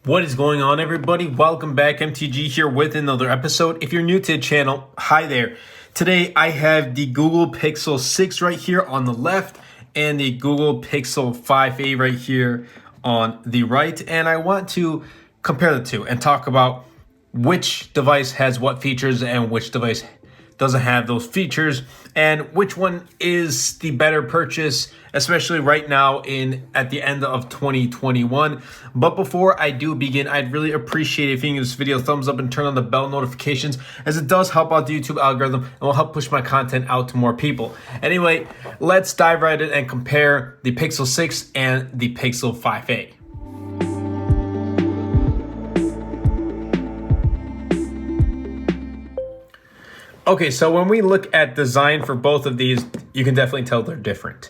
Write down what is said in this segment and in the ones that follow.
What is going on, everybody? Welcome back. MTG here with another episode. If you're new to the channel, hi there. Today I have the Google Pixel 6 right here on the left and the Google Pixel 5a right here on the right. And I want to compare the two and talk about which device has what features and which device doesn't have those features, and which one is the better purchase, especially right now at the end of 2021. But before I do begin, I'd really appreciate if you can give this video a thumbs up and turn on the bell notifications, as it does help out the YouTube algorithm and will help push my content out to more people. Anyway, let's dive right in and compare the Pixel 6 and the Pixel 5a. Okay, so when we look at design for both of these, you can definitely tell they're different.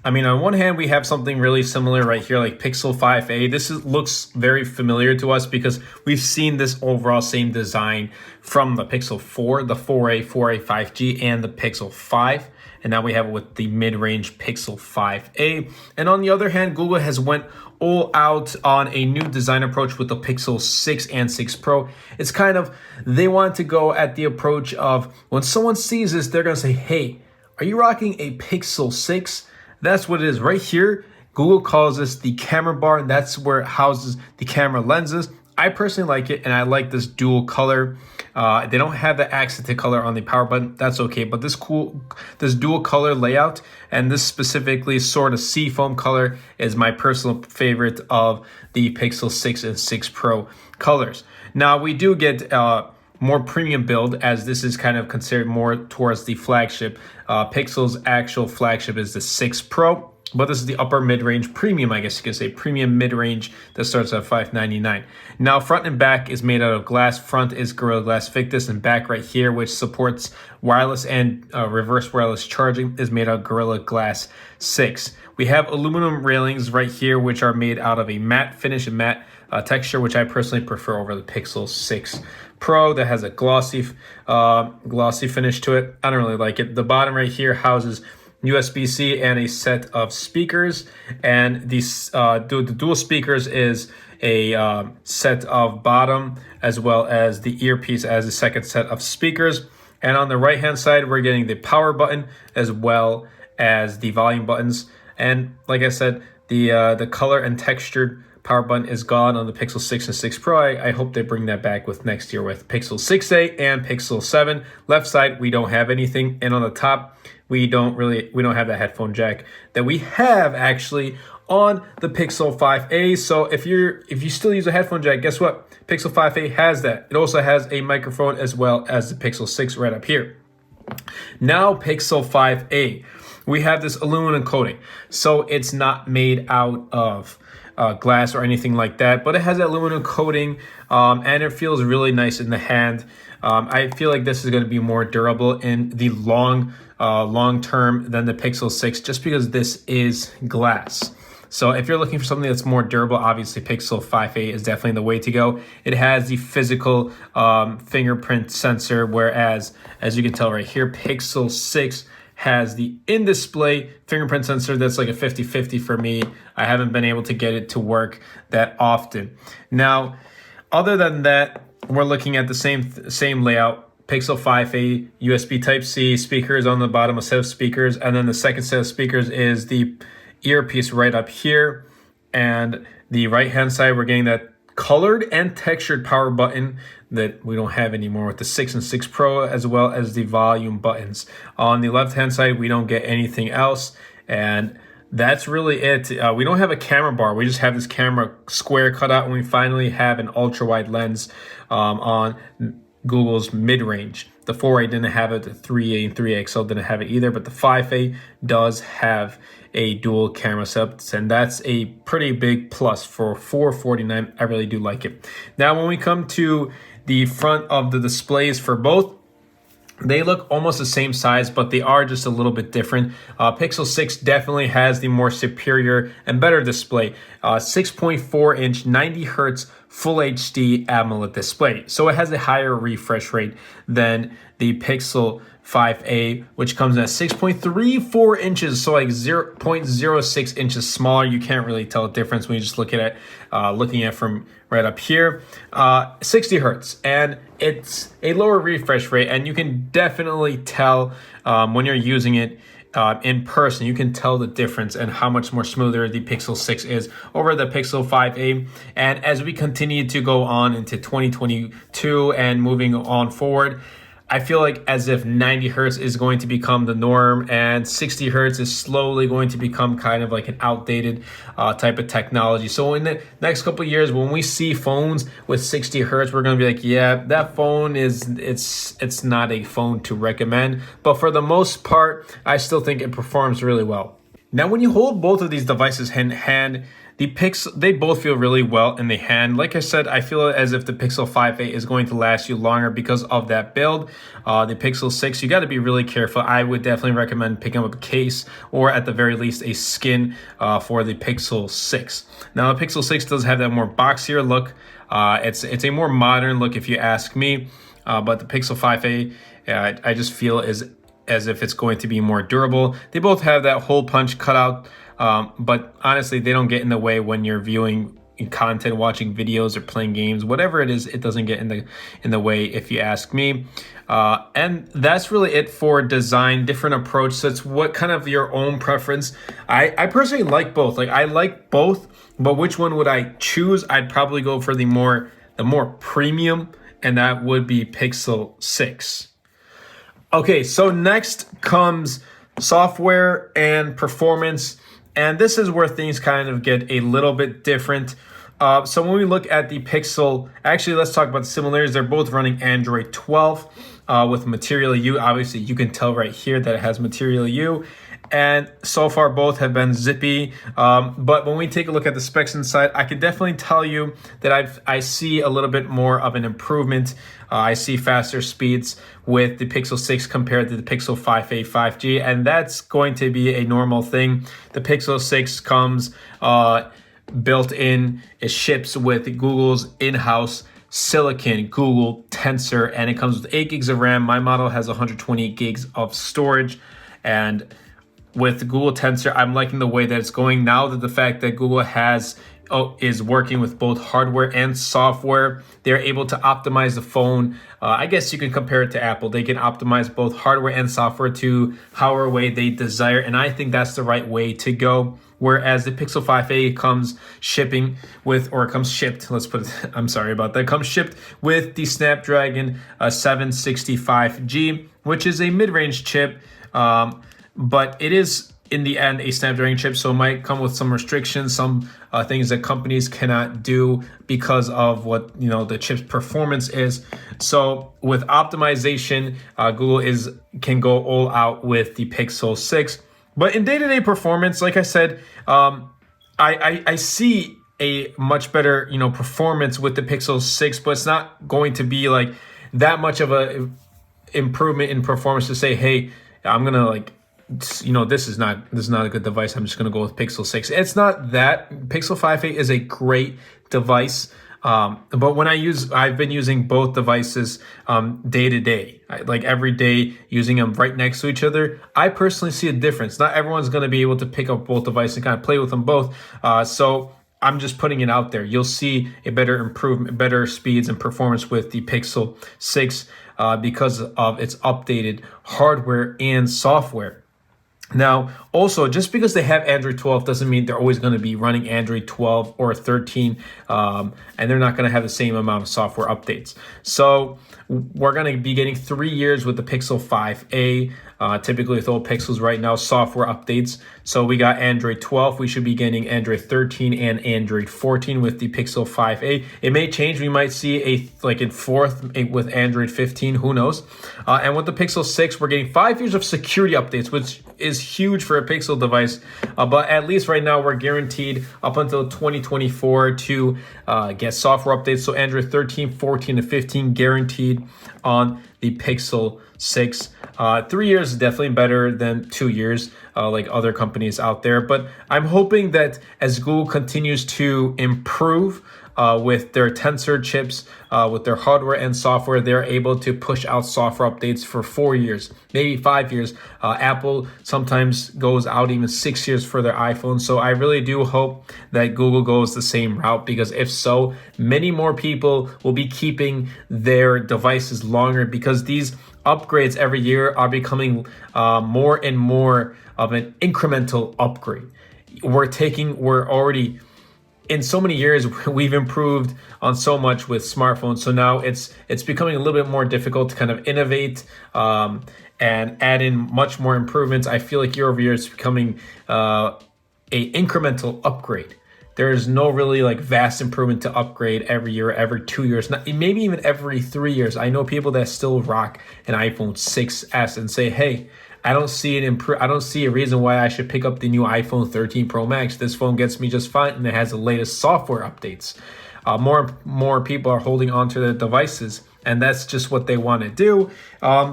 I mean, on one hand, we have something really similar right here, like Pixel 5a. This looks very familiar to us because we've seen this overall same design from the Pixel 4, the 4a, 4a 5G, and the Pixel 5. And now we have it with the mid-range Pixel 5a. And on the other hand, Google has went all out on a new design approach with the Pixel 6 and 6 Pro. It's kind of, they want to go at the approach of when someone sees this, they're going to say, hey, are you rocking a Pixel 6? That's what it is right here. Google calls this the camera bar, and that's where it houses the camera lenses. I personally like it, and I like this dual color. They don't have the accented color on the power button. That's okay, but this dual color layout and this specifically sort of seafoam color is my personal favorite of the Pixel 6 and 6 Pro colors. Now we do get more premium build, as this is kind of considered more towards the flagship. Pixel's actual flagship is the 6 Pro. But this is the upper mid-range premium, I guess you could say, premium mid-range that starts at $599. Now, front and back is made out of glass. Front is Gorilla Glass Victus, and back right here, which supports wireless and reverse wireless charging, is made out of Gorilla Glass 6. We have aluminum railings right here, which are made out of a matte finish and matte texture, which I personally prefer over the Pixel 6 Pro that has a glossy finish to it. I don't really like it. The bottom right here houses USB-C and a set of speakers, and the dual speakers is a set of bottom as well as the earpiece as a second set of speakers. And on the right hand side, we're getting the power button as well as the volume buttons. And like I said, the color and textured power button is gone on the Pixel 6 and 6 Pro. I hope they bring that back with next year with Pixel 6a and Pixel 7. Left side, we don't have anything, and on the top, we don't have that headphone jack that we have actually on the Pixel 5a. So if you still use a headphone jack, guess what? Pixel 5a has that. It also has a microphone as well as the Pixel 6 right up here. Now Pixel 5a, we have this aluminum coating, so it's not made out of glass or anything like that, but it has that aluminum coating, and it feels really nice in the hand. I feel like this is going to be more durable in the long term than the Pixel 6, just because this is glass. So if you're looking for something that's more durable, obviously Pixel 5a is definitely the way to go. It has the physical fingerprint sensor, whereas, as you can tell right here, Pixel 6 has the in-display fingerprint sensor. That's like a 50-50 for me. I haven't been able to get it to work that often. Now, other than that, we're looking at the same layout. Pixel 5a, USB Type-C, speakers on the bottom, a set of speakers, and then the second set of speakers is the earpiece right up here. And the right-hand side, we're getting that colored and textured power button that we don't have anymore with the 6 and 6 Pro, as well as the volume buttons. On the left-hand side, we don't get anything else, and that's really it. We don't have a camera bar. We just have this camera square cut out, and we finally have an ultra-wide lens on Google's mid-range. The 4A didn't have it, the 3A and 3A XL didn't have it either, but the 5A does have a dual camera setup, and that's a pretty big plus for $449. I really do like it. Now, when we come to the front of the displays for both, they look almost the same size, but they are just a little bit different. Pixel 6 definitely has the more superior and better display. 6.4-inch, 90 hertz Full HD AMOLED display. So it has a higher refresh rate than the Pixel 5A, which comes in at 6.34 inches, so like 0.06 inches smaller. You can't really tell the difference when you just look at it, looking at it from right up here. 60 hertz, and it's a lower refresh rate, and you can definitely tell when you're using it in person. You can tell the difference and how much more smoother the Pixel 6 is over the Pixel 5a. And as we continue to go on into 2022 and moving on forward, I feel like as if 90 hertz is going to become the norm, and 60 hertz is slowly going to become kind of like an outdated type of technology. So in the next couple of years, when we see phones with 60 hertz, we're going to be like, yeah, that phone it's not a phone to recommend. But for the most part, I still think it performs really well. Now, when you hold both of these devices in hand, they both feel really well in the hand. Like I said, I feel as if the Pixel 5a is going to last you longer because of that build. The Pixel 6, you got to be really careful. I would definitely recommend picking up a case, or at the very least a skin for the Pixel 6. Now, the Pixel 6 does have that more boxier look. It's a more modern look if you ask me. But the Pixel 5a, I just feel as if it's going to be more durable. They both have that hole punch cutout. But honestly, they don't get in the way when you're viewing content, watching videos, or playing games. Whatever it is, it doesn't get in the way, if you ask me. And that's really it for design, different approach. So it's what kind of your own preference. I personally like both. Like, I like both, but which one would I choose? I'd probably go for the more premium, and that would be Pixel 6. Okay, so next comes software and performance. And this is where things kind of get a little bit different. So when we look at the Pixel, actually, let's talk about the similarities. They're both running Android 12 with Material U. Obviously, you can tell right here that it has Material U. And so far, both have been zippy. But when we take a look at the specs inside, I can definitely tell you that I see a little bit more of an improvement. I see faster speeds with the Pixel 6 compared to the Pixel 5a 5G, and that's going to be a normal thing. The Pixel 6 comes built in. It ships with Google's in-house Silicon Google Tensor, and it comes with 8 gigs of RAM. My model has 128 gigs of storage, and with Google Tensor, I'm liking the way that it's going now. That the fact that Google is working with both hardware and software, they're able to optimize the phone. I guess you can compare it to Apple. They can optimize both hardware and software to however way they desire, and I think that's the right way to go. Whereas the Pixel 5a comes shipped, I'm sorry about that, comes shipped with the Snapdragon 765G, which is a mid-range chip, but it is in the end a Snapdragon chip, so it might come with some restrictions, some things that companies cannot do because of what the chip's performance is. So with optimization, Google can go all out with the Pixel 6. But in day-to-day performance, like I said, I see a much better performance with the Pixel 6, but it's not going to be like that much of a improvement in performance to say, hey, I'm gonna this is not a good device, I'm just gonna go with Pixel 6. It's not that. Pixel 5a is a great device. But when I've been using both devices day to day, like every day, using them right next to each other. I personally see a difference. Not everyone's going to be able to pick up both devices and kind of play with them both. So I'm just putting it out there. You'll see a better improvement, better speeds and performance with the Pixel 6 because of its updated hardware and software. Now, also, just because they have Android 12 doesn't mean they're always going to be running Android 12 or 13, and they're not going to have the same amount of software updates. So we're going to be getting 3 years with the Pixel 5a. Typically with all Pixels right now, software updates. So we got Android 12. We should be getting Android 13 and Android 14 with the Pixel 5a. It may change. We might see in fourth with Android 15. Who knows? And with the Pixel 6, we're getting 5 years of security updates, which is huge for a Pixel device. But at least right now, we're guaranteed up until 2024 to get software updates. So Android 13, 14, and 15 guaranteed on the Pixel 6. 3 years is definitely better than 2 years, like other companies out there. But I'm hoping that as Google continues to improve with their Tensor chips, with their hardware and software, they're able to push out software updates for 4 years, maybe 5 years. Apple sometimes goes out even 6 years for their iPhone. So I really do hope that Google goes the same route, because if so, many more people will be keeping their devices longer, because these upgrades every year are becoming more and more of an incremental upgrade. We're already, in so many years, we've improved on so much with smartphones. So now it's becoming a little bit more difficult to kind of innovate and add in much more improvements. I feel like year over year it's becoming a incremental upgrade. There's no really like vast improvement to upgrade every year, every 2 years, maybe even every 3 years. I know people that still rock an iPhone 6s and say, hey, I don't see I don't see a reason why I should pick up the new iPhone 13 Pro Max. This phone gets me just fine, and it has the latest software updates. More people are holding on to their devices, and that's just what they want to do.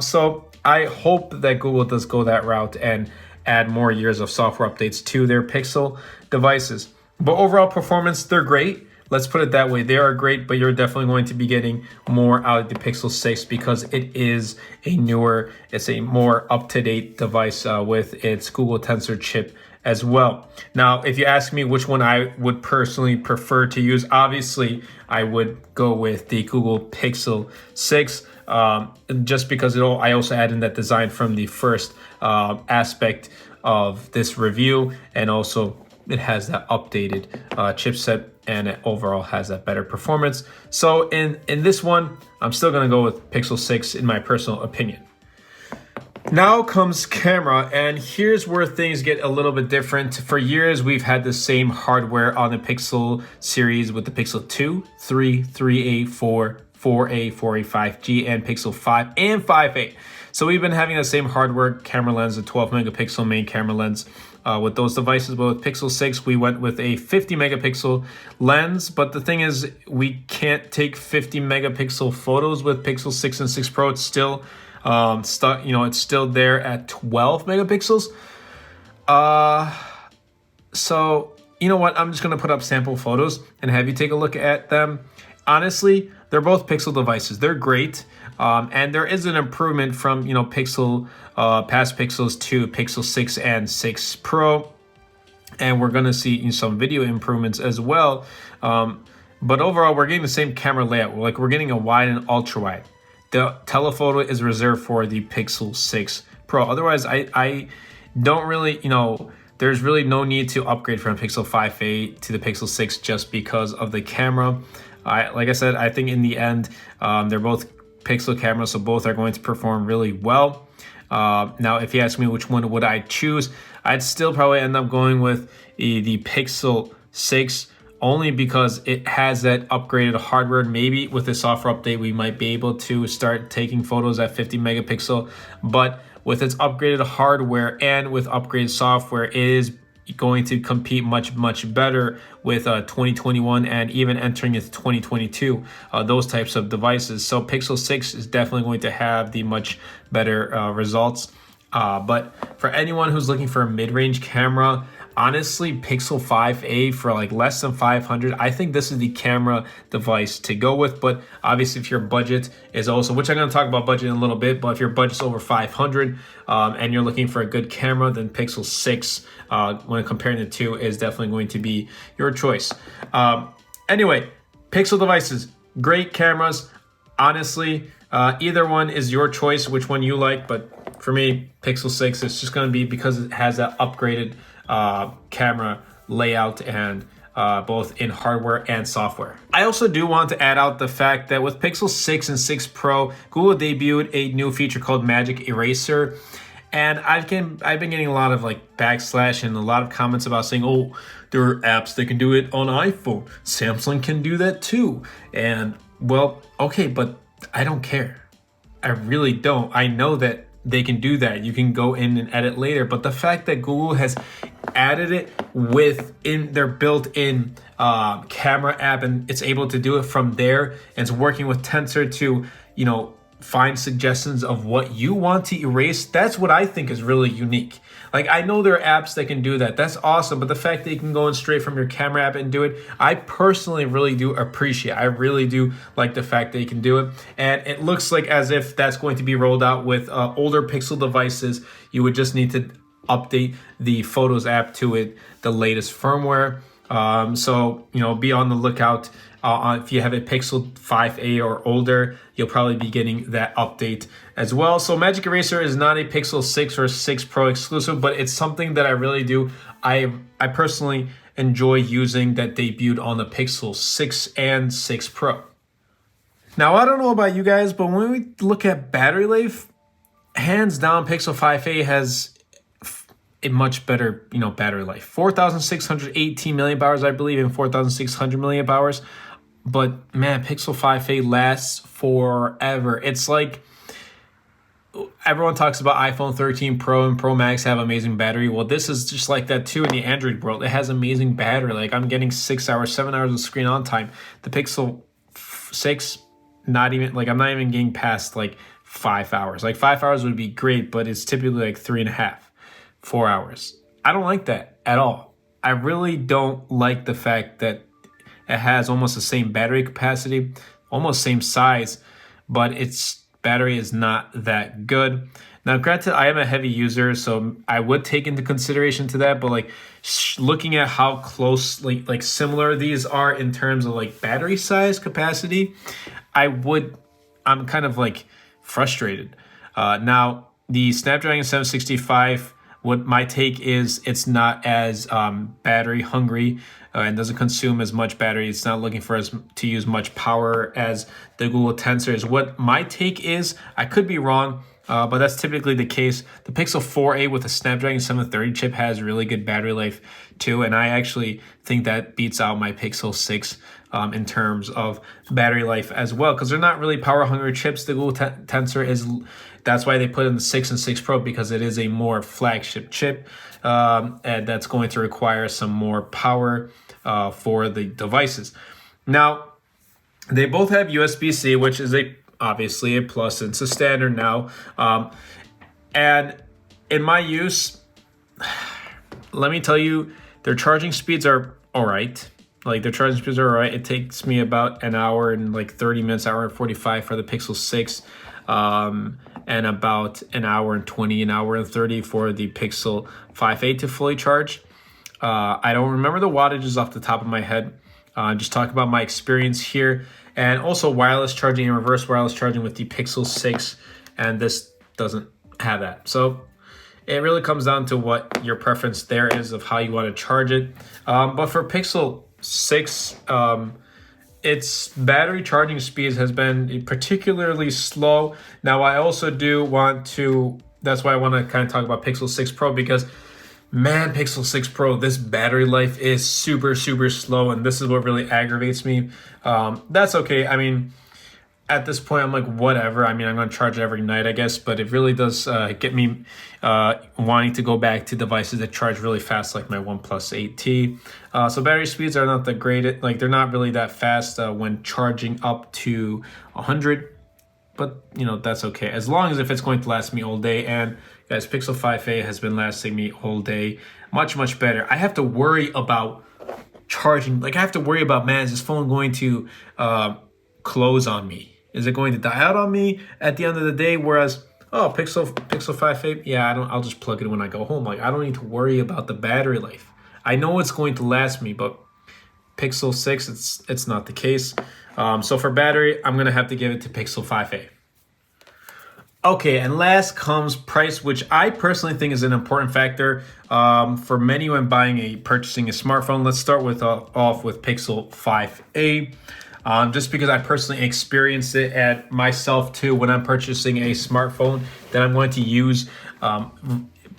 So I hope that Google does go that route and add more years of software updates to their Pixel devices. But overall performance, they're great. Let's put it that way. They are great, but you're definitely going to be getting more out of the Pixel 6 because it is it's a more up-to-date device with its Google Tensor chip as well. Now, if you ask me which one I would personally prefer to use, obviously I would go with the Google Pixel 6 just because I also add in that design from the first aspect of this review, and also it has that updated chipset, and it overall has that better performance. So in this one, I'm still gonna go with Pixel 6 in my personal opinion. Now comes camera, and here's where things get a little bit different. For years, we've had the same hardware on the Pixel series with the Pixel 2, 3, 3A, 4, 4A, 4A, 5G, and Pixel 5 and 5A. So we've been having the same hardware, camera lens, a 12 megapixel main camera lens with those devices. But with Pixel 6, we went with a 50 megapixel lens. But the thing is, we can't take 50 megapixel photos with Pixel 6 and 6 Pro. It's still stuck, it's still there at 12 megapixels. So you know what? I'm just gonna put up sample photos and have you take a look at them. Honestly, they're both Pixel devices. They're great. And there is an improvement from, Pixel, past Pixels to Pixel 6 and 6 Pro. And we're going to see some video improvements as well. But overall, we're getting the same camera layout. We're getting a wide and ultra wide. The telephoto is reserved for the Pixel 6 Pro. Otherwise, I don't really, there's really no need to upgrade from Pixel 5a to the Pixel 6 just because of the camera. Like I said, I think in the end, they're both Pixel cameras, so both are going to perform really well. Now, if you ask me which one would I choose, I'd still probably end up going with the Pixel 6, only because it has that upgraded hardware. Maybe with the software update, we might be able to start taking photos at 50 megapixel, but with its upgraded hardware and with upgraded software, it is going to compete much better with 2021 and even entering into 2022, those types of devices. So Pixel 6 is definitely going to have the much better results. But for anyone who's looking for a mid-range camera, honestly, Pixel 5a for less than 500, I think this is the camera device to go with. But obviously, if your budget is also, which I'm going to talk about budget in a little bit, but if your budget's over 500 and you're looking for a good camera, then Pixel 6, when comparing the two, is definitely going to be your choice. Anyway, Pixel devices, great cameras. Honestly, either one is your choice, which one you like. But for me, Pixel 6 is just going to be because it has that upgraded camera layout and both in hardware and software. I also do want to add out the fact that with Pixel 6 and 6 Pro, Google debuted a new feature called Magic Eraser. And I've been getting a lot of backslash and a lot of comments about saying, oh, there are apps that can do it on iPhone. Samsung can do that too. And well, okay, but I don't care. I really don't. I know that they can do that. You can go in and edit later. But the fact that Google has added it within their built-in camera app, and it's able to do it from there, and it's working with Tensor to, find suggestions of what you want to erase. That's what I think is really unique. Like, I know there are apps that can do that. That's awesome. But the fact that you can go in straight from your camera app and do it, I personally really do appreciate. I really do like the fact that you can do it. And it looks like as if that's going to be rolled out with older Pixel devices. You would just need to update the Photos app to it, the latest firmware. So, be on the lookout. If you have a Pixel 5a or older, you'll probably be getting that update as well. So Magic Eraser is not a Pixel 6 or 6 Pro exclusive, but it's something that I really do. I personally enjoy using that debuted on the Pixel 6 and 6 Pro. Now, I don't know about you guys, but when we look at battery life, hands down, Pixel 5a has a much better, battery life. 4,618 milliamp hours, I believe, and 4,600 milliamp hours. But man, Pixel 5a lasts forever. It's like everyone talks about iPhone 13 Pro and Pro Max have amazing battery. Well, this is just like that too in the Android world. It has amazing battery. Like, I'm getting 6 hours, 7 hours of screen on time. The Pixel 6, not even, like, I'm not even getting past like 5 hours. Like, 5 hours would be great, but it's typically like 3.5, 4 hours. I don't like that at all. I really don't like the fact that it has almost the same battery capacity, almost same size, but its battery is not that good. Now, granted, I am a heavy user, so I would take into consideration to that, but like looking at how closely like similar these are in terms of like battery size capacity, I'm kind of like frustrated. Now, the Snapdragon 765, what my take is, it's not as battery hungry and doesn't consume as much battery. It's not looking for to use much power as the Google Tensor is. What my take is, I could be wrong, but that's typically the case. The Pixel 4a with a Snapdragon 730 chip has really good battery life too, and I actually think that beats out my Pixel 6 in terms of battery life as well, because they're not really power hungry chips. The Google Tensor is, that's why they put in the 6 and 6 Pro, because it is a more flagship chip, and that's going to require some more power for the devices. Now, they both have USB-C, which is obviously a plus. It's a standard now. And in my use, let me tell you, their charging speeds are all right. Like, their charging speeds are all right. It takes me about an hour and like 30 minutes, hour and 45 for the Pixel 6. And about an hour and 20, an hour and 30 for the Pixel 5a to fully charge. I don't remember the wattages off the top of my head. Just talk about my experience here. And also wireless charging and reverse wireless charging with the Pixel 6. And this doesn't have that. So it really comes down to what your preference there is of how you want to charge it. But for Pixel 6, its battery charging speeds has been particularly slow. Now, I also do want to, that's why I want to kind of talk about Pixel 6 Pro, because man, Pixel 6 Pro, this battery life is super, super slow, and this is what really aggravates me. That's okay. I mean, at this point, I'm like, whatever. I mean, I'm going to charge it every night, I guess, but it really does get me wanting to go back to devices that charge really fast, like my OnePlus 8T. So battery speeds are not the greatest. Like, they're not really that fast when charging up to 100, but, that's okay. As long as if it's going to last me all day. And guys, Pixel 5a has been lasting me all day. Much, much better. I have to worry about charging. Like, I have to worry about, man, is this phone going to close on me? Is it going to die out on me at the end of the day? Whereas, Pixel 5a, yeah, I'll just plug it when I go home. Like, I don't need to worry about the battery life. I know it's going to last me, but Pixel 6, it's not the case. So for battery, I'm gonna have to give it to Pixel 5a. Okay, and last comes price, which I personally think is an important factor for many when purchasing a smartphone. Let's start off with Pixel 5a. Just because I personally experienced it at myself too when I'm purchasing a smartphone that I'm going to use,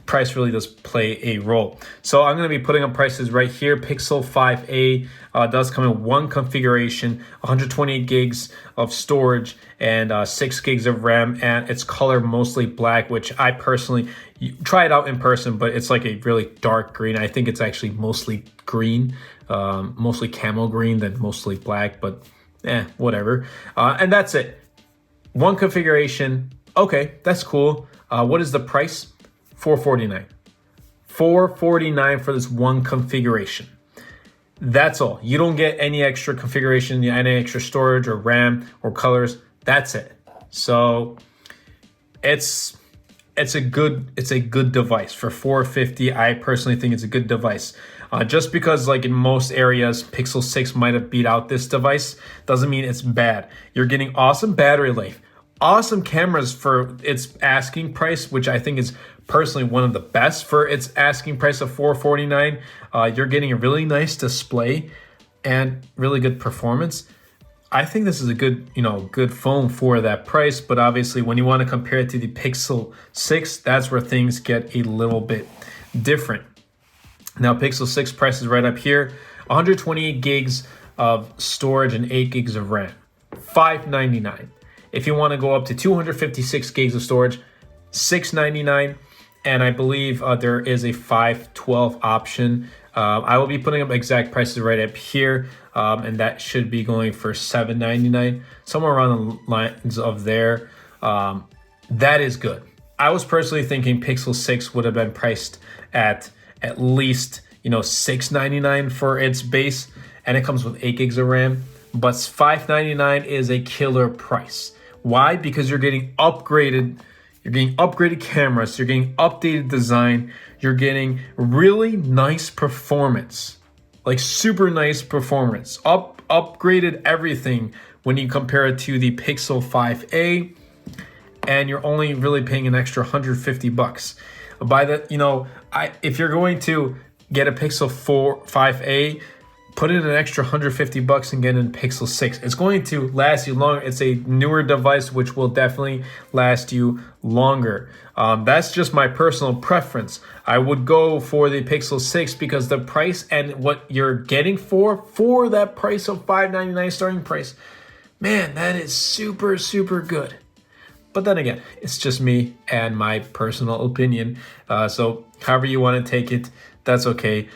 price really does play a role. So I'm going to be putting up prices right here. Pixel 5a does come in one configuration, 128 gigs of storage and 6 gigs of RAM, and it's color mostly black, which I personally try it out in person, but it's like a really dark green. I think it's actually mostly green, mostly camel green than mostly black, but whatever. And that's it. one configuration. Okay, that's cool. What is the price? $449. $449 for this one configuration. That's all. You don't get any extra configuration, any extra storage or RAM or colors. That's it. So it's a good device for $450. I personally think it's a good device. Just because like in most areas, Pixel 6 might have beat out this device doesn't mean it's bad. You're getting awesome battery life, awesome cameras for its asking price, which I think is personally one of the best for its asking price of $449. You're getting a really nice display and really good performance. I think this is a good, good phone for that price. But obviously, when you want to compare it to the Pixel 6, that's where things get a little bit different. Now, Pixel 6 price is right up here. 128 gigs of storage and 8 gigs of RAM, $599. If you want to go up to 256 gigs of storage, $699. And I believe there is a 512 option. I will be putting up exact prices right up here. And that should be going for $799, somewhere around the lines of there. That is good. I was personally thinking Pixel 6 would have been priced at least, $699 for its base, and it comes with 8 gigs of RAM. But $599 is a killer price. Why? Because you're getting upgraded. You're getting upgraded cameras. You're getting updated design. You're getting really nice performance, like super nice performance. Upgraded everything when you compare it to the Pixel 5a, and you're only really paying an extra $150. By the, if you're going to get a Pixel 5a, put in an extra $150 and get in Pixel 6. It's going to last you longer. It's a newer device, which will definitely last you longer. That's just my personal preference. I would go for the Pixel 6 because the price and what you're getting for that price of $599 starting price, man, that is super, super good. But then again, it's just me and my personal opinion. So however you want to take it, that's okay.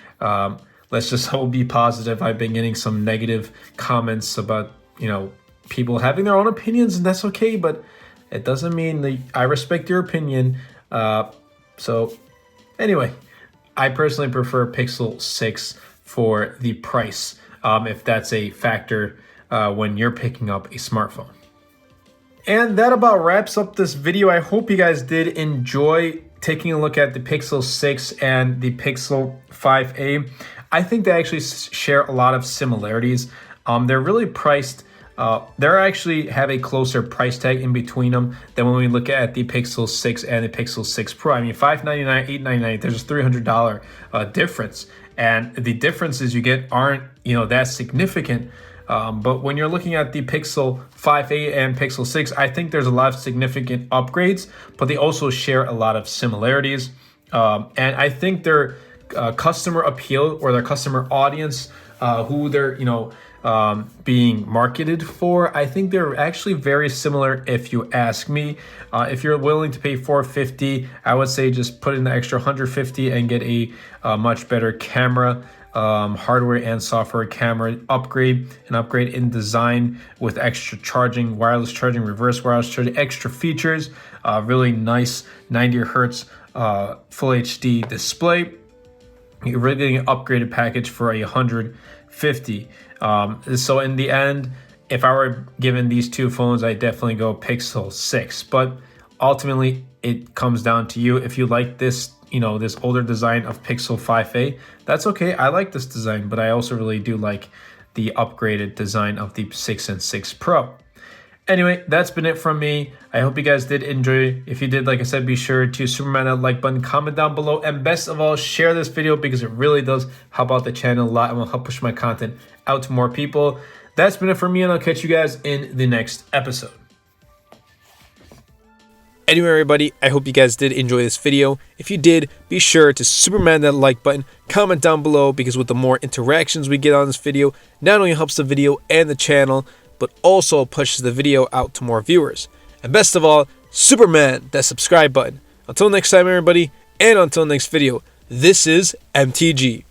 Let's just all be positive. I've been getting some negative comments about, people having their own opinions, and that's okay. But it doesn't mean that I respect your opinion. So anyway, I personally prefer Pixel 6 for the price, if that's a factor when you're picking up a smartphone. And that about wraps up this video. I hope you guys did enjoy taking a look at the Pixel 6 and the Pixel 5a. I think they actually share a lot of similarities. They're really priced. They actually have a closer price tag in between them than when we look at the Pixel 6 and the Pixel 6 Pro. I mean, $599, $899, there's a $300 difference. And the differences you get aren't, that significant. But when you're looking at the Pixel 5a and Pixel 6, I think there's a lot of significant upgrades, but they also share a lot of similarities. And I think their customer appeal or their customer audience, who they're, being marketed for, I think they're actually very similar if you ask me. If you're willing to pay $450, I would say just put in the extra $150 and get a much better camera. Hardware and software camera upgrade, an upgrade in design with extra charging, wireless charging, reverse wireless charging, extra features, really nice 90 hertz full HD display. You're really getting an upgraded package for $150. So in the end, if I were given these two phones, I definitely go Pixel 6. But ultimately, it comes down to you. If you like this, this older design of Pixel 5a, that's okay. I like this design, but I also really do like the upgraded design of the 6 and 6 Pro. Anyway, that's been it from me. I hope you guys did enjoy. If you did, like I said, be sure to Superman that like button, comment down below, and best of all, share this video because it really does help out the channel a lot and will help push my content out to more people. That's been it for me, and I'll catch you guys in the next episode. Anyway, everybody, I hope you guys did enjoy this video. If you did, be sure to Superman that like button, comment down below, because with the more interactions we get on this video, not only helps the video and the channel, but also pushes the video out to more viewers. And best of all, Superman that subscribe button. Until next time, everybody, and until next video, this is MTG.